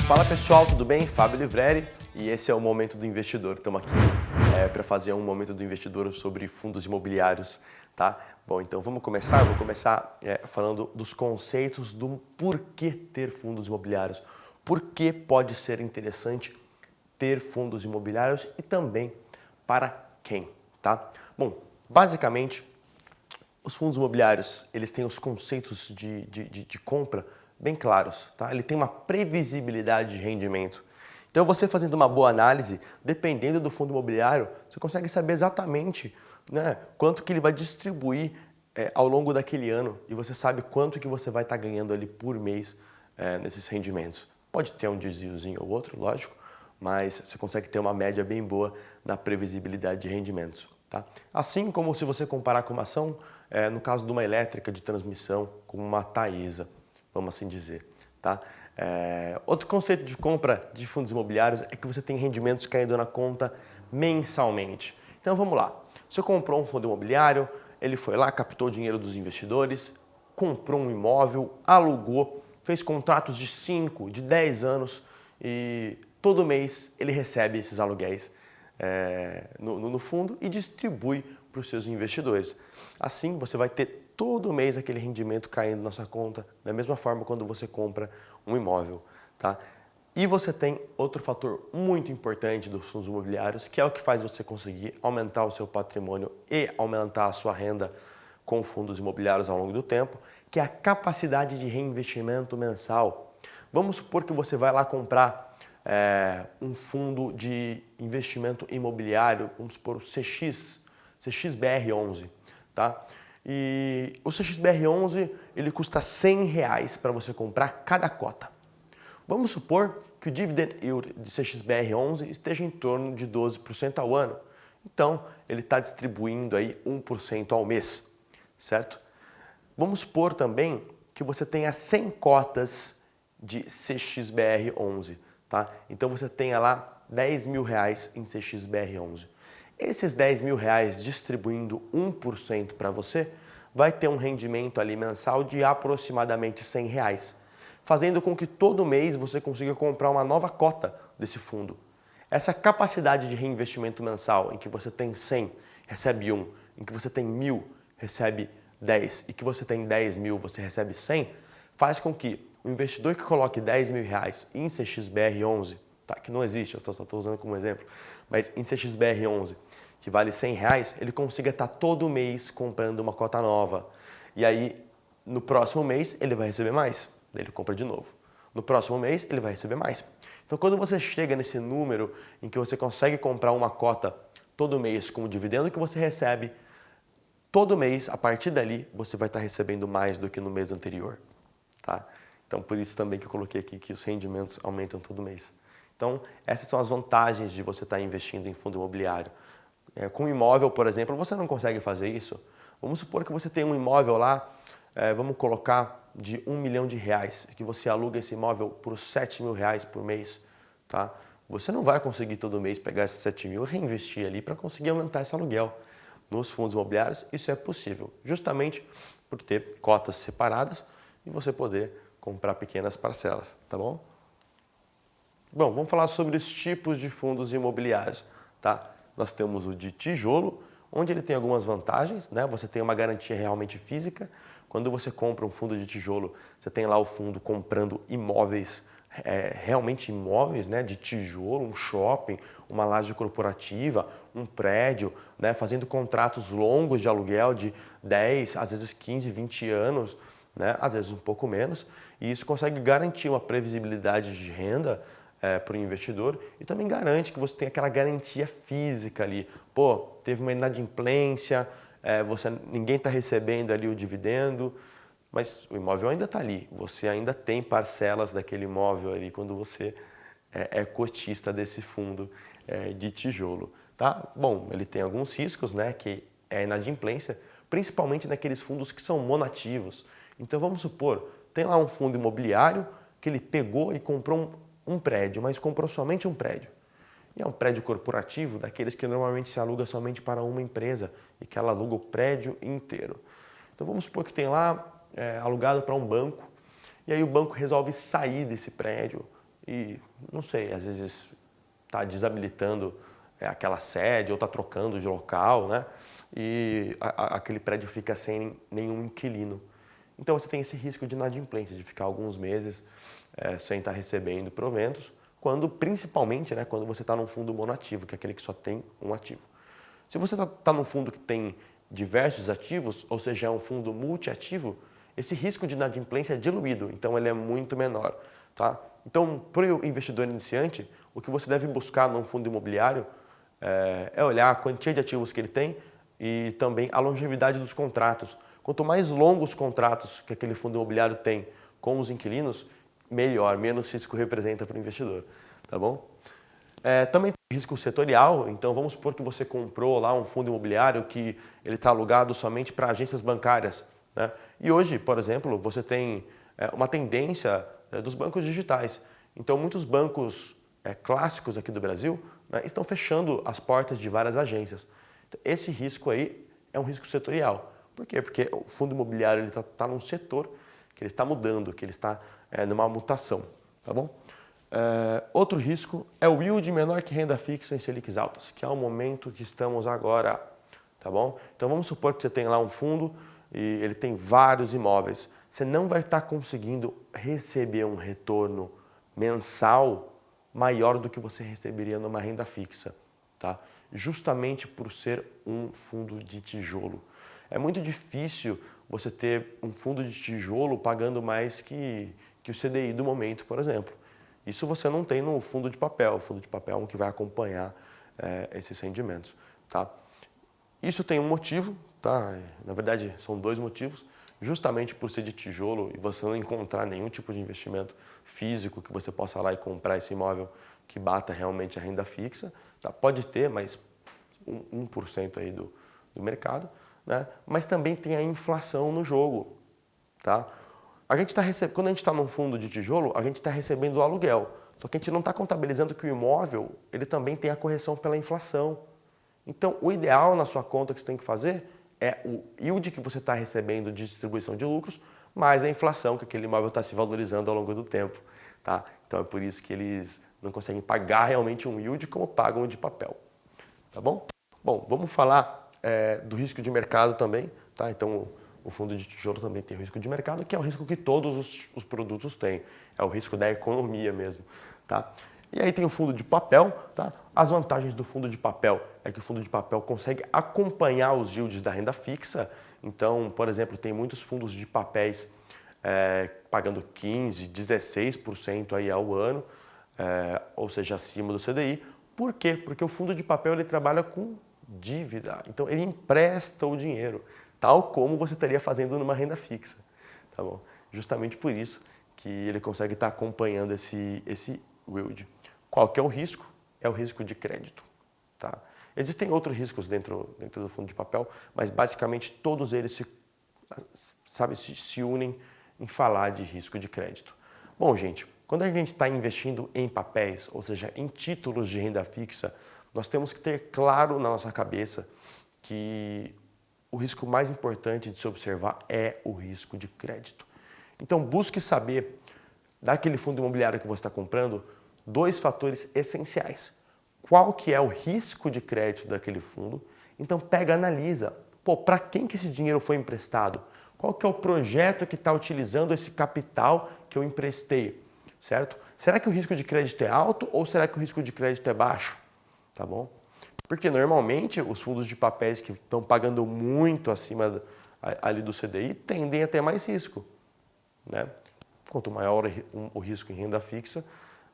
Fala pessoal, tudo bem? Fábio Livreri e esse é o Momento do Investidor. Estamos aqui para fazer um Momento do Investidor sobre fundos imobiliários, tá? Bom, então vamos começar. Eu vou começar falando dos conceitos do porquê ter fundos imobiliários, por que pode ser interessante ter fundos imobiliários e também para quem, tá? Bom, basicamente, os fundos imobiliários, eles têm os conceitos de compra bem claros, tá? Ele tem uma previsibilidade de rendimento. Então, você fazendo uma boa análise, dependendo do fundo imobiliário, você consegue saber exatamente, né, quanto que ele vai distribuir ao longo daquele ano e você sabe quanto que você vai estar ganhando ali por mês nesses rendimentos. Pode ter um desviozinho ou outro, lógico, mas você consegue ter uma média bem boa na previsibilidade de rendimentos. Tá? Assim como se você comparar com uma ação, no caso de uma elétrica de transmissão, como uma Taesa, vamos assim dizer. Tá? Outro conceito de compra de fundos imobiliários é que você tem rendimentos caindo na conta mensalmente. Então vamos lá, você comprou um fundo imobiliário, ele foi lá, captou o dinheiro dos investidores, comprou um imóvel, alugou, fez contratos de 5, de 10 anos e todo mês ele recebe esses aluguéis no fundo e distribui para os seus investidores. Assim você vai ter todo mês aquele rendimento caindo na sua conta, da mesma forma quando você compra um imóvel. Tá? E você tem outro fator muito importante dos fundos imobiliários, que é o que faz você conseguir aumentar o seu patrimônio e aumentar a sua renda com fundos imobiliários ao longo do tempo, que é a capacidade de reinvestimento mensal. Vamos supor que você vai lá comprar um fundo de investimento imobiliário, vamos supor o CXBR11, tá? E o CXBR11 ele custa R$100 para você comprar cada cota. Vamos supor que o dividend yield de CXBR11 esteja em torno de 12% ao ano. Então, ele está distribuindo aí 1% ao mês, certo? Vamos supor também que você tenha 100 cotas de CXBR11, tá? Então você tenha lá R$10.000 em CXBR11. Esses R$10.000 distribuindo 1% para você, vai ter um rendimento ali mensal de aproximadamente R$100, fazendo com que todo mês você consiga comprar uma nova cota desse fundo. Essa capacidade de reinvestimento mensal, em que você tem 100, recebe 1, em que você tem 1.000, recebe 10, e que você tem 10.000, você recebe 100, faz com que o investidor que coloque R$10.000 em CXBR11, tá, que não existe, eu só estou usando como exemplo, mas em CXBR11, que vale R$100, ele consiga estar todo mês comprando uma cota nova. E aí, no próximo mês, ele vai receber mais, daí ele compra de novo. No próximo mês, ele vai receber mais. Então, quando você chega nesse número em que você consegue comprar uma cota todo mês com o dividendo que você recebe, todo mês, a partir dali, você vai estar recebendo mais do que no mês anterior. Tá? Então, por isso também que eu coloquei aqui que os rendimentos aumentam todo mês. Então, essas são as vantagens de você estar investindo em fundo imobiliário. Com imóvel, por exemplo, você não consegue fazer isso. Vamos supor que você tem um imóvel lá, vamos colocar de R$1 milhão, que você aluga esse imóvel por R$7.000 por mês. Tá? Você não vai conseguir todo mês pegar esses 7.000 e reinvestir ali para conseguir aumentar esse aluguel. Nos fundos imobiliários, isso é possível, justamente por ter cotas separadas e você poder comprar pequenas parcelas, tá bom? Bom, vamos falar sobre os tipos de fundos imobiliários, tá? Nós temos o de tijolo, onde ele tem algumas vantagens, né? Você tem uma garantia realmente física. Quando você compra um fundo de tijolo, você tem lá o fundo comprando imóveis, realmente imóveis, né? De tijolo, um shopping, uma laje corporativa, um prédio, né? Fazendo contratos longos de aluguel de 10, às vezes 15, 20 anos, né? Às vezes um pouco menos, e isso consegue garantir uma previsibilidade de renda para o investidor e também garante que você tem aquela garantia física ali. Pô, teve uma inadimplência, ninguém está recebendo ali o dividendo, mas o imóvel ainda está ali. Você ainda tem parcelas daquele imóvel ali quando você é cotista desse fundo de tijolo. Tá? Bom, ele tem alguns riscos, né, que é a inadimplência, principalmente naqueles fundos que são monativos. Então vamos supor, tem lá um fundo imobiliário que ele pegou e comprou um prédio, mas comprou somente um prédio. E é um prédio corporativo, daqueles que normalmente se aluga somente para uma empresa e que ela aluga o prédio inteiro. Então vamos supor que tem lá alugado para um banco, e aí o banco resolve sair desse prédio e, não sei, às vezes está desabilitando aquela sede ou está trocando de local, né? E aquele prédio fica sem nenhum inquilino. Então você tem esse risco de inadimplência, de ficar alguns meses sem estar recebendo proventos, principalmente, né, quando você está num fundo monoativo, que é aquele que só tem um ativo. Se você está num fundo que tem diversos ativos, ou seja, é um fundo multiativo, esse risco de inadimplência é diluído, então ele é muito menor. Tá? Então, para o investidor iniciante, o que você deve buscar num fundo imobiliário é olhar a quantia de ativos que ele tem e também a longevidade dos contratos. Quanto mais longos os contratos que aquele fundo imobiliário tem com os inquilinos, melhor, menos risco representa para o investidor. Tá bom? Também tem risco setorial, então vamos supor que você comprou lá um fundo imobiliário que ele está alugado somente para agências bancárias. Né? E hoje, por exemplo, você tem uma tendência dos bancos digitais. Então muitos bancos clássicos aqui do Brasil, né, estão fechando as portas de várias agências. Então, esse risco aí é um risco setorial. Por quê? Porque o fundo imobiliário está num setor que ele está mudando, que ele está numa mutação. Tá bom? Outro risco é o yield menor que renda fixa em Selics altas, que é o momento que estamos agora, tá bom? Então vamos supor que você tem lá um fundo e ele tem vários imóveis. Você não vai estar conseguindo receber um retorno mensal maior do que você receberia numa renda fixa, tá? Justamente por ser um fundo de tijolo. É muito difícil você ter um fundo de tijolo pagando mais que o CDI do momento, por exemplo. Isso você não tem no fundo de papel. O fundo de papel é um que vai acompanhar esses rendimentos. Tá? Isso tem um motivo, tá? Na verdade são dois motivos. Justamente por ser de tijolo e você não encontrar nenhum tipo de investimento físico que você possa ir lá e comprar esse imóvel que bata realmente a renda fixa. Tá? Pode ter, mas 1% aí do mercado. Né? Mas também tem a inflação no jogo. Tá? Quando a gente está num fundo de tijolo, a gente está recebendo o aluguel. Só que a gente não está contabilizando que o imóvel ele também tem a correção pela inflação. Então, o ideal na sua conta que você tem que fazer é o yield que você está recebendo de distribuição de lucros, mais a inflação que aquele imóvel está se valorizando ao longo do tempo. Tá? Então, é por isso que eles não conseguem pagar realmente um yield como pagam o de papel. Tá bom? Bom, vamos falar do risco de mercado também. Tá? Então, o fundo de tijolo também tem o risco de mercado, que é o risco que todos os produtos têm. É o risco da economia mesmo. Tá? E aí tem o fundo de papel. Tá? As vantagens do fundo de papel é que o fundo de papel consegue acompanhar os yields da renda fixa. Então, por exemplo, tem muitos fundos de papéis pagando 15%, 16% aí ao ano, ou seja, acima do CDI. Por quê? Porque o fundo de papel ele trabalha com dívida. Então, ele empresta o dinheiro, tal como você estaria fazendo numa renda fixa. Tá bom? Justamente por isso que ele consegue estar acompanhando esse yield. Qual que é o risco? É o risco de crédito. Tá? Existem outros riscos dentro do fundo de papel, mas basicamente todos eles se unem em falar de risco de crédito. Bom, gente, quando a gente está investindo em papéis, ou seja, em títulos de renda fixa, nós temos que ter claro na nossa cabeça que o risco mais importante de se observar é o risco de crédito. Então, busque saber daquele fundo imobiliário que você está comprando dois fatores essenciais. Qual que é o risco de crédito daquele fundo? Então, analisa. Para quem que esse dinheiro foi emprestado? Qual que é o projeto que está utilizando esse capital que eu emprestei? Certo? Será que o risco de crédito é alto ou será que o risco de crédito é baixo? Tá bom? Porque normalmente os fundos de papéis que estão pagando muito acima ali do CDI tendem a ter mais risco. Né? Quanto maior o risco em renda fixa,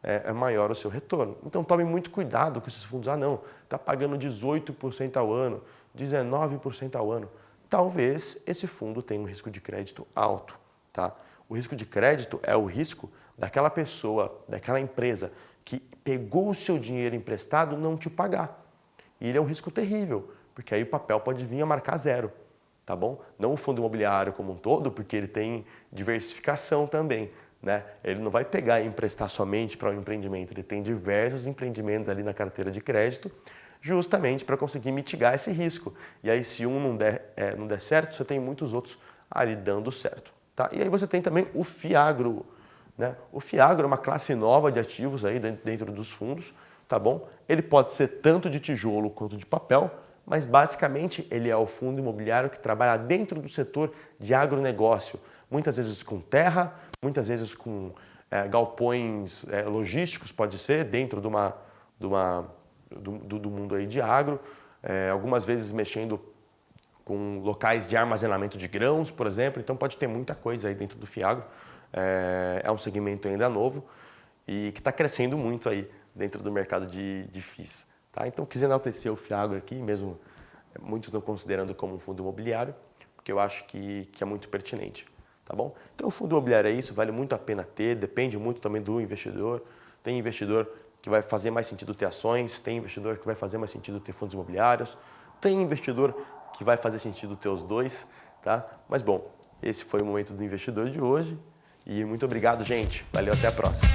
é maior o seu retorno. Então tome muito cuidado com esses fundos. Não, está pagando 18% ao ano, 19% ao ano. Talvez esse fundo tenha um risco de crédito alto. Tá? O risco de crédito é o risco daquela pessoa, daquela empresa que pegou o seu dinheiro emprestado não te pagar. E ele é um risco terrível, porque aí o papel pode vir a marcar zero. Tá bom? Não o fundo imobiliário como um todo, porque ele tem diversificação também. Né? Ele não vai pegar e emprestar somente para um empreendimento, ele tem diversos empreendimentos ali na carteira de crédito, justamente para conseguir mitigar esse risco. E aí, se um não der certo, você tem muitos outros ali dando certo. Tá? E aí você tem também o FIAGRO, né? O FIAGRO é uma classe nova de ativos aí dentro dos fundos, tá bom? Ele pode ser tanto de tijolo quanto de papel, mas basicamente ele é o fundo imobiliário que trabalha dentro do setor de agronegócio, muitas vezes com terra, muitas vezes com galpões logísticos, pode ser, dentro do mundo aí de agro, algumas vezes mexendo com locais de armazenamento de grãos, por exemplo, então pode ter muita coisa aí dentro do FIAGRO. É um segmento ainda novo e que está crescendo muito aí dentro do mercado de FIIs. Tá? Então, quis enaltecer o FIAGRO aqui, mesmo muitos estão considerando como um fundo imobiliário, porque eu acho que é muito pertinente. Tá bom? Então, o fundo imobiliário é isso, vale muito a pena ter, depende muito também do investidor. Tem investidor que vai fazer mais sentido ter ações, tem investidor que vai fazer mais sentido ter fundos imobiliários, tem investidor que vai fazer sentido ter os dois, tá? Mas bom, esse foi o Momento do Investidor de hoje e muito obrigado, gente. Valeu, até a próxima.